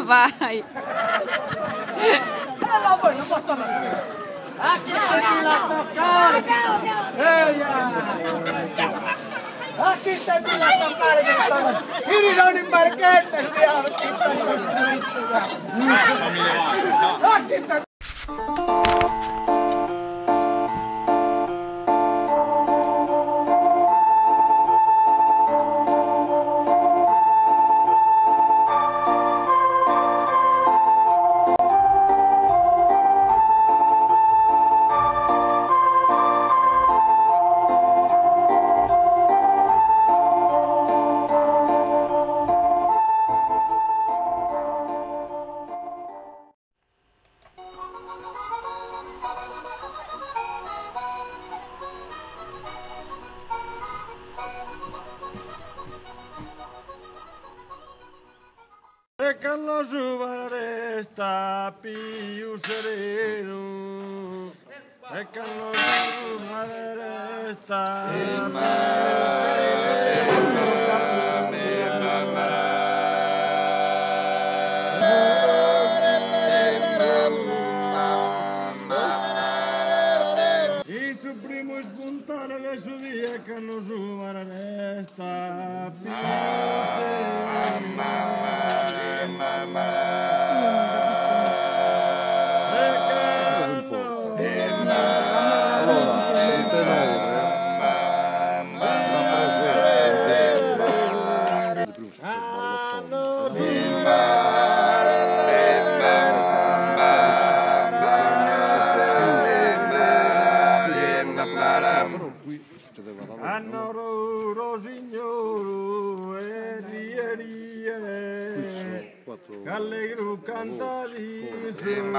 Vai. No, poi non posso andare. Ah, chi stai là a toccare? Ah, chi stai là a toccare? Io non in barchetta, E che non resta più sereno, e che non resta più il suo primo spuntare del suo dia che non resta più sereno. Rosignolo e rie allegro cantadissimo